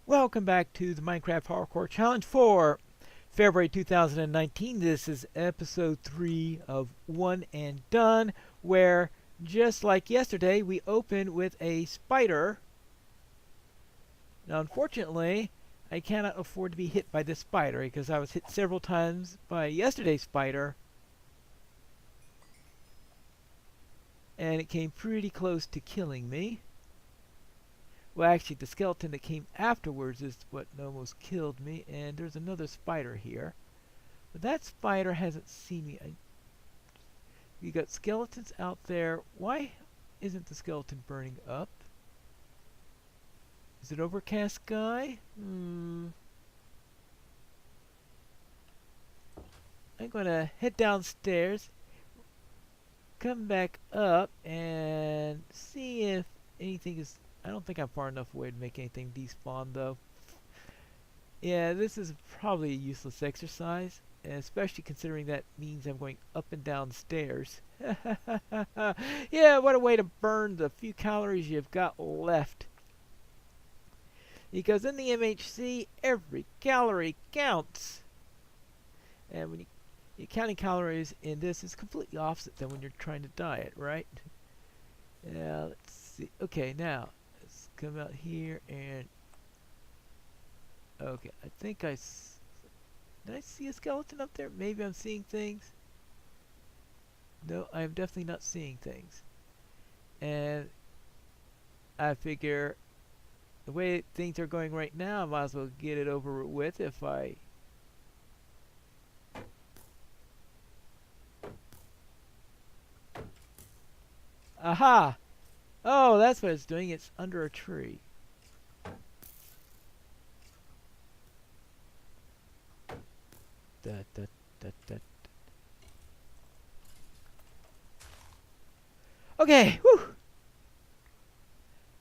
Welcome back to the Minecraft Hardcore Challenge for February 2019. This is episode 3 of One and Done, where, just like yesterday, we open with a spider. Now, unfortunately, I cannot afford to be hit by this spider because I was hit several times by yesterday's spider, and it came pretty close to killing me. Well, actually, the skeleton that came afterwards is what almost killed me, and there's another spider here. But that spider hasn't seen me. You got skeletons out there. Why isn't the skeleton burning up? Is it overcast sky? I'm gonna head downstairs, come back up, and see if anything is... I don't think I'm far enough away to make anything despawn, though. Yeah, this is probably a useless exercise, especially considering that means I'm going up and down stairs. Yeah, what a way to burn the few calories you've got left. Because in the MHC, every calorie counts. And when you're counting calories in this, is completely opposite than when you're trying to diet, right? Yeah, let's see. Okay, now let's come out here and... Okay, I think did I see a skeleton up there? Maybe I'm seeing things. No, I'm definitely not seeing things. And I figure the way things are going right now, I might as well get it over with if I... Aha! Oh, that's what it's doing. It's under a tree. Da, da, da, da. Okay, whew!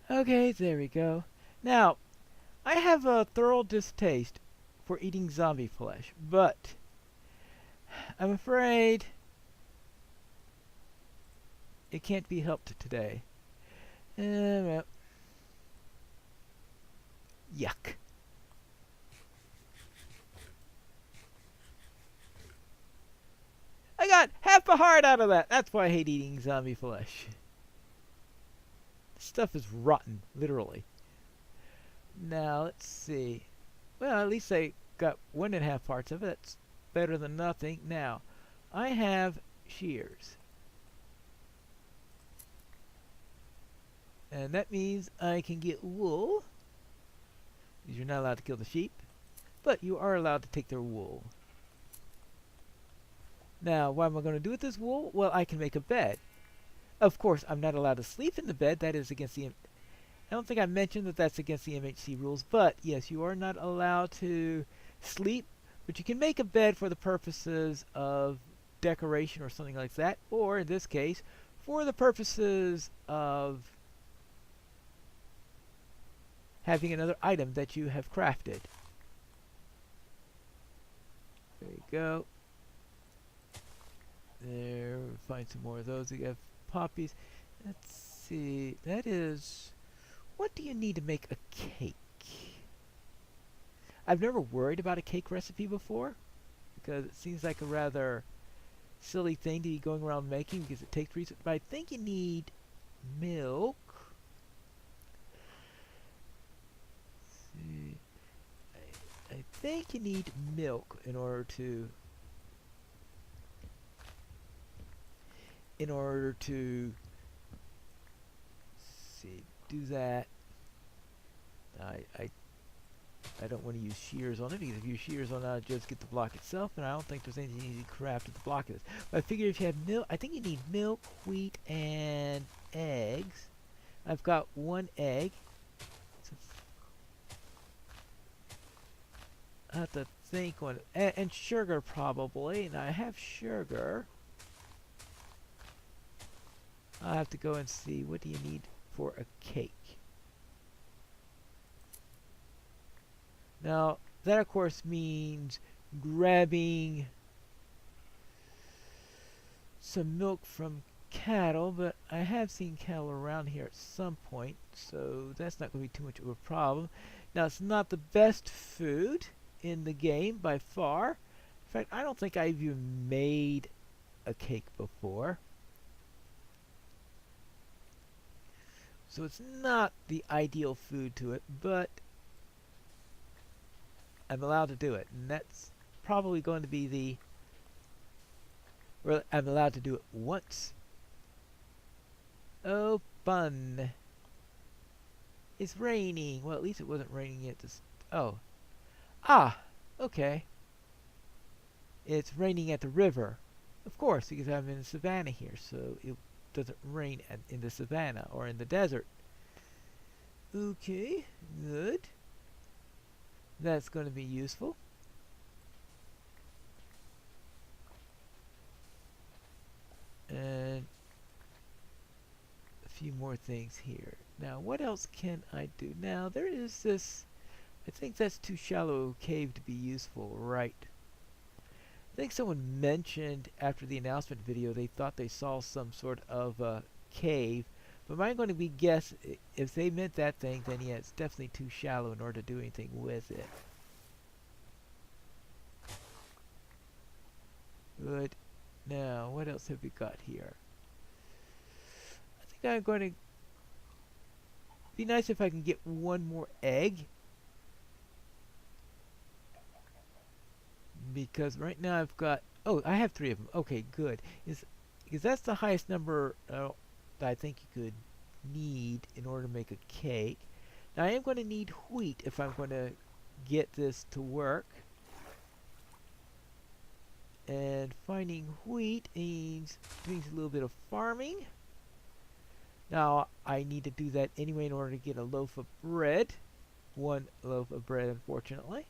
Okay, there we go. Now, I have a thorough distaste for eating zombie flesh, but I'm afraid it can't be helped today. Well, yuck. I got half a heart out of that. That's why I hate eating zombie flesh. This stuff is rotten, literally. Now, let's see. Well, at least I got 1.5 parts of it. That's better than nothing. Now, I have shears. And that means I can get wool. You're not allowed to kill the sheep, but you are allowed to take their wool. Now, what am I going to do with this wool? Well, I can make a bed. Of course, I'm not allowed to sleep in the bed. That is against the... I don't think I mentioned that that's against the MHC rules, but yes, you are not allowed to sleep, but you can make a bed for the purposes of decoration or something like that, or in this case, for the purposes of having another item that you have crafted. There you go. There, we'll find some more of those. You have poppies. Let's see. That is... What do you need to make a cake? I've never worried about a cake recipe before, because it seems like a rather silly thing to be going around making because it takes research. But I think you need milk. Let's see. I think you need milk in order to see, do that. I don't want to use shears on it, because if you use shears on it, I'll just get the block itself, and I don't think there's anything you can craft with the block of this. But I figure if you have milk, I think you need milk, wheat, and eggs. I've got 1 egg. So I have to think on it. And sugar, probably. And I have sugar. I'll have to go and see, what do you need for a cake? Now, that of course means grabbing some milk from cattle, but I have seen cattle around here at some point, so that's not going to be too much of a problem. Now, it's not the best food in the game by far. In fact, I don't think I've even made a cake before. So it's not the ideal food to it, but I'm allowed to do it. And that's probably going to be the... Well, I'm allowed to do it once. Oh, fun. It's raining. Well, at least it wasn't raining at this... Oh. Ah, okay. It's raining at the river. Of course, because I'm in the savannah here, so it doesn't rain in the savannah or in the desert. Okay, good. That's going to be useful. And a few more things here. Now, what else can I do? Now, there is this... I think that's too shallow a cave to be useful, right? I think someone mentioned after the announcement video they thought they saw some sort of cave. But I'm going to be guess if they meant that thing, then yeah, it's definitely too shallow in order to do anything with it. Good. Now, what else have we got here? I think I'm going to... Be nice if I can get one more egg. Because right now I've got... Oh, I have 3 of them. Okay, good. Because that's the highest number that I think you could need in order to make a cake. Now I am going to need wheat if I'm going to get this to work. And finding wheat means doing a little bit of farming. Now I need to do that anyway in order to get a loaf of bread. 1 loaf of bread, unfortunately.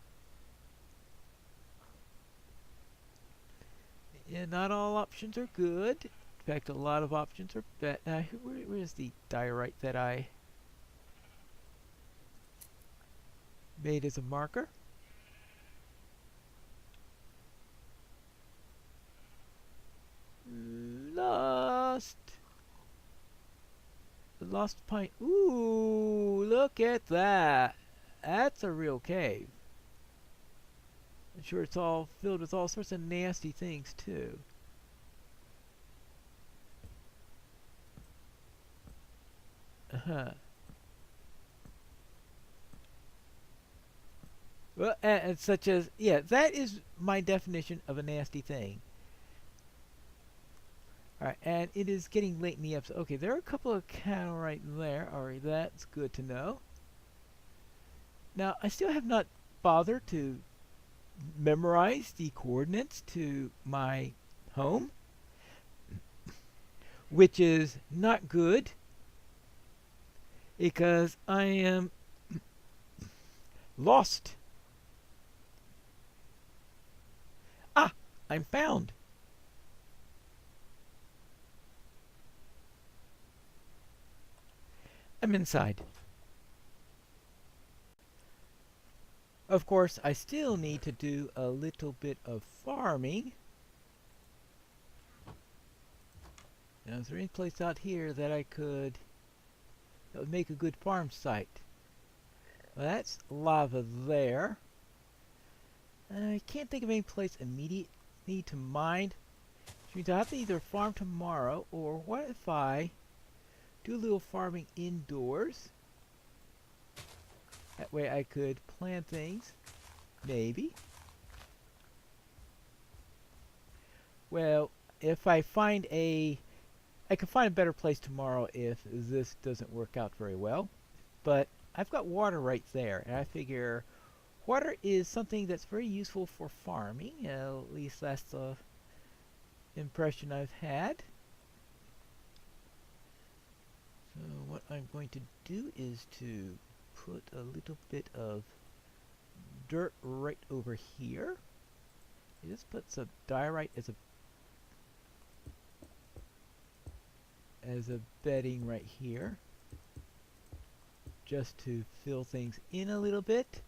Yeah, not all options are good. In fact, a lot of options are bad. Now, where's the diorite that I made as a marker? Lost. The lost pine. Ooh, look at that. That's a real cave. I'm sure it's all filled with all sorts of nasty things, too. Uh-huh. Well, and such as, yeah, that is my definition of a nasty thing. Alright, and it is getting late in the episode. Okay, there are a couple of cattle right there. Alright, that's good to know. Now, I still have not bothered to memorize the coordinates to my home, which is not good because I am lost. Ah, I'm found. I'm inside. Of course, I still need to do a little bit of farming. Now, is there any place out here that I could... that would make a good farm site? Well, that's lava there. I can't think of any place immediately to mine. Which means I have to either farm tomorrow, or what if I do a little farming indoors? That way I could plant things. Maybe. Well, if I find a... I could find a better place tomorrow if this doesn't work out very well. But I've got water right there, and I figure water is something that's very useful for farming. At least that's the impression I've had. So what I'm going to do is to put a little bit of dirt right over here. I just put some diorite as a bedding right here, just to fill things in a little bit.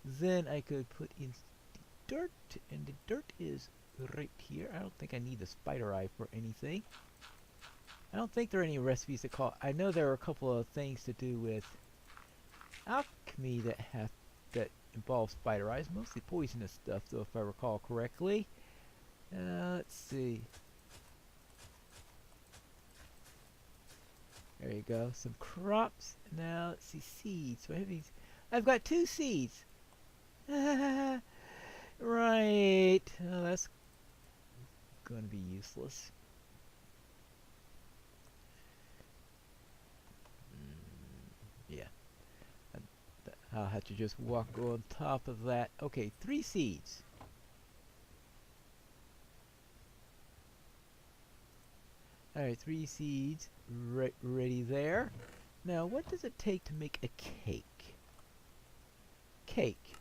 Then I could put in the dirt, and the dirt is right here. I don't think I need the spider eye for anything. I don't think there are any recipes to call. I know there are a couple of things to do with... alchemy that involves spider eyes, mostly poisonous stuff, though, if I recall correctly. Let's see. There you go. Some crops. Now let's see, seeds. So I've got 2 seeds. Right. Oh, that's going to be useless. Yeah. I'll have to just walk on top of that. Okay, 3 seeds. Alright, 3 seeds ready there. Now, what does it take to make a cake? Cake.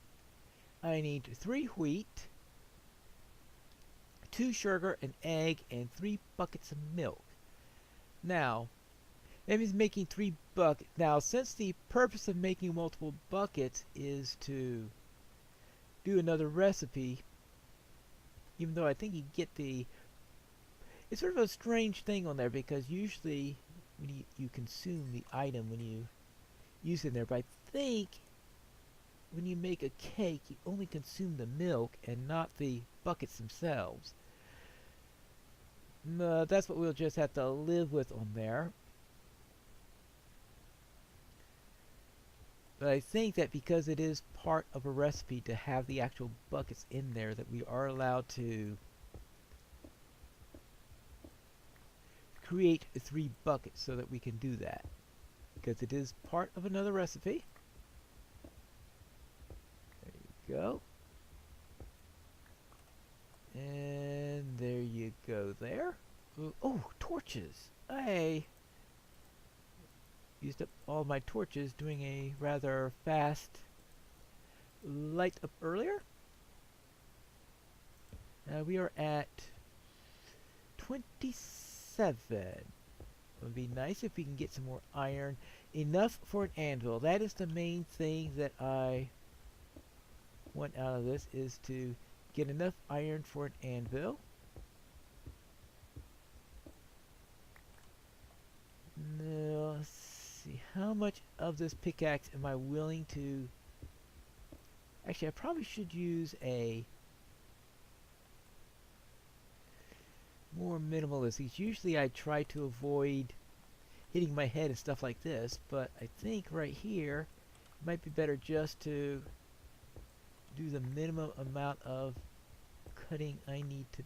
I need 3 wheat, 2 sugar, an egg, and 3 buckets of milk. Now, that means making 3 buckets. Now, since the purpose of making multiple buckets is to do another recipe, even though I think you get the... It's sort of a strange thing on there, because usually when you consume the item when you use it there, but I think when you make a cake, you only consume the milk and not the buckets themselves. That's what we'll just have to live with on there. But I think that because it is part of a recipe to have the actual buckets in there, that we are allowed to create 3 buckets so that we can do that. Because it is part of another recipe. There you go. And there you go there. Oh, torches! I used up all my torches doing a rather fast light up earlier. We are at 27. It would be nice if we can get some more iron. Enough for an anvil. That is the main thing that I want out of this, is to get enough iron for an anvil. Now, let's see. How much of this pickaxe am I willing to... Actually, I probably should use a more minimalist. Usually I try to avoid hitting my head and stuff like this, but I think right here it might be better just to do the minimum amount of cutting I need to...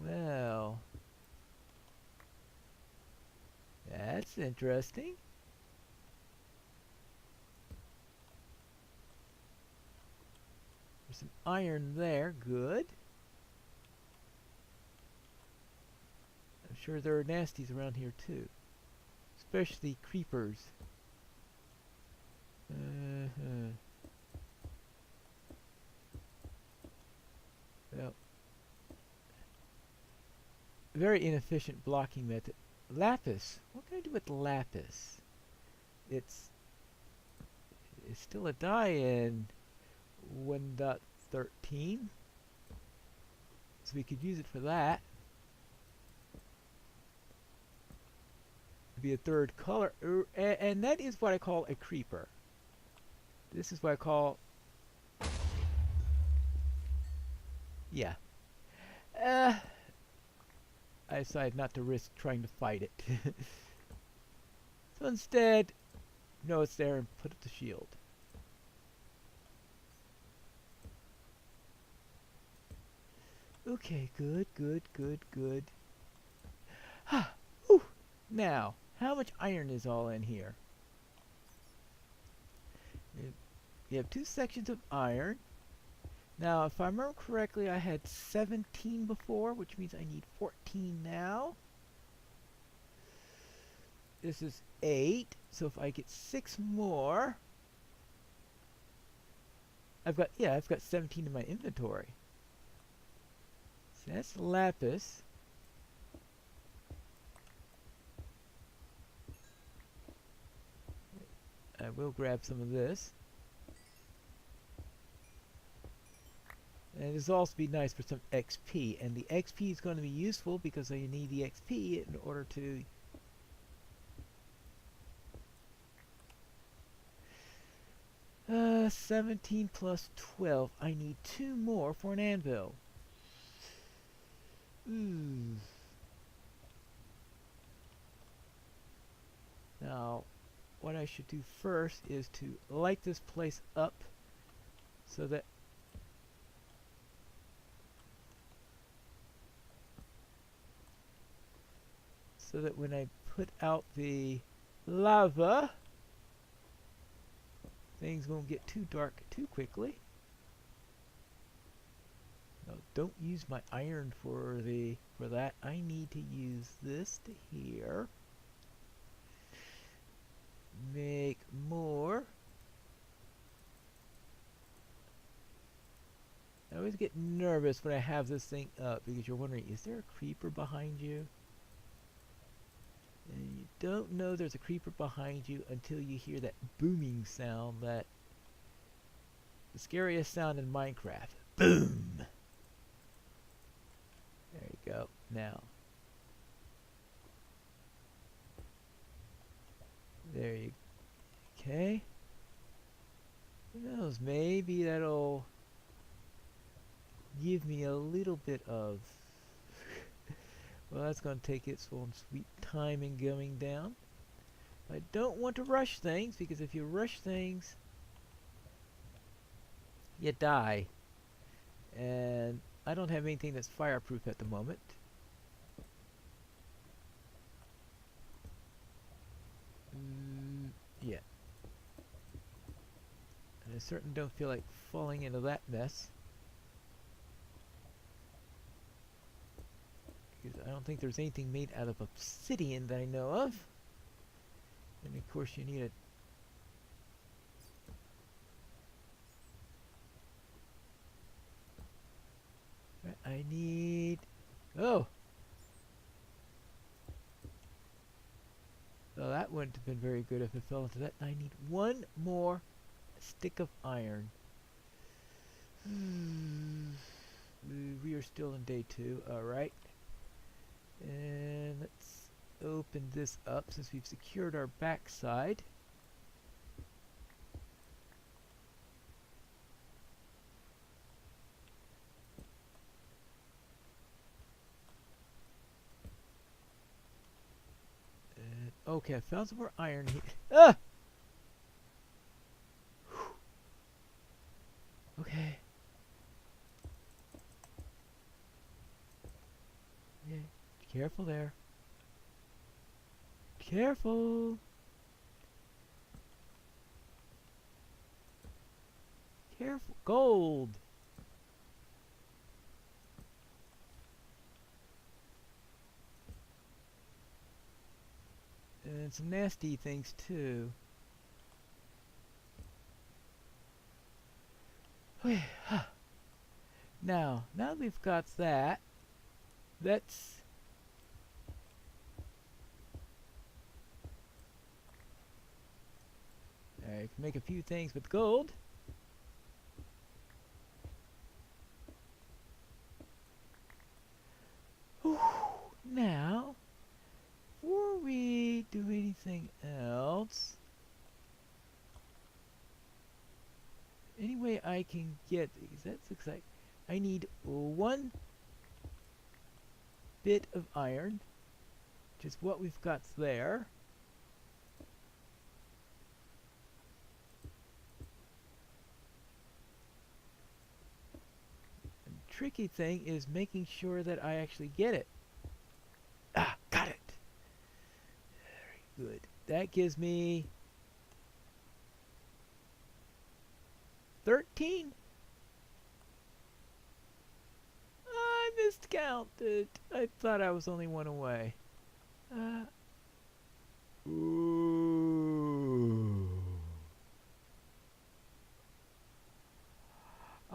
Well, that's interesting. There's some iron there, good. I'm sure there are nasties around here too, especially creepers. Well, very inefficient blocking method. Lapis. What can I do with lapis? It's still a die in 1.13, so we could use it for that. It'd be a 3rd color, and that is what I call a creeper. This is what I call... Yeah. I decided not to risk trying to fight it. So instead, know it's there and put up the shield. Okay, good, good, good, good. Ha! Ooh! Now, how much iron is all in here? We have 2 sections of iron. Now, if I remember correctly, I had 17 before, which means I need 14 now. This is 8, so if I get 6 more, I've got 17 in my inventory. So that's lapis. I will grab some of this. And this will also be nice for some XP. And the XP is going to be useful because you need the XP in order to... 17 plus 12. I need 2 more for an anvil. Ooh. Now, what I should do first is to light this place up so that when I put out the lava, things won't get too dark too quickly. No, don't use my iron for that. I need to use this to here. Make more. I always get nervous when I have this thing up because you're wondering, is there a creeper behind you? And you don't know there's a creeper behind you until you hear that booming sound, that the scariest sound in Minecraft. Boom! There you go. Now. There you... Okay. Who knows? Maybe that'll give me a little bit of... Well, that's going to take its own sweet time in going down. I don't want to rush things, because if you rush things, you die. And I don't have anything that's fireproof at the moment. Yeah. And I certainly don't feel like falling into that mess. Because I don't think there's anything made out of obsidian that I know of. And of course you need a... I need... Oh! Well, that wouldn't have been very good if it fell into that. I need 1 more stick of iron. We are still in day 2. Alright. And let's open this up since we've secured our backside. And okay, I found some more iron here. Ah! Okay. Yeah. Careful there. Careful. Careful. Gold. And some nasty things too. Okay. Now that we've got that, let's I can make a few things with gold. Whew. Now, before we do anything else, any way I can get these? That looks like I need 1 bit of iron, which is what we've got there. Tricky thing is making sure that I actually get it. Ah, got it. Very good. That gives me 13. I miscounted. I thought I was only 1 away. Ooh.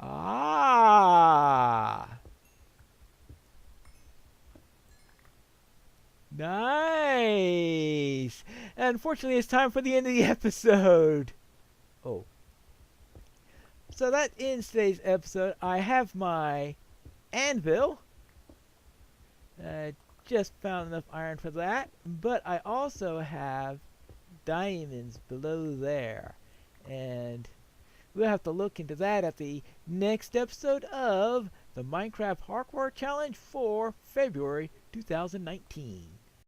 Ah. Nice. Unfortunately, it's time for the end of the episode. Oh. so that ends today's episode. I have my anvil. I just found enough iron for that. But I also have diamonds below there. And we'll have to look into that at the next episode of the Minecraft Hardcore Challenge for February 2019.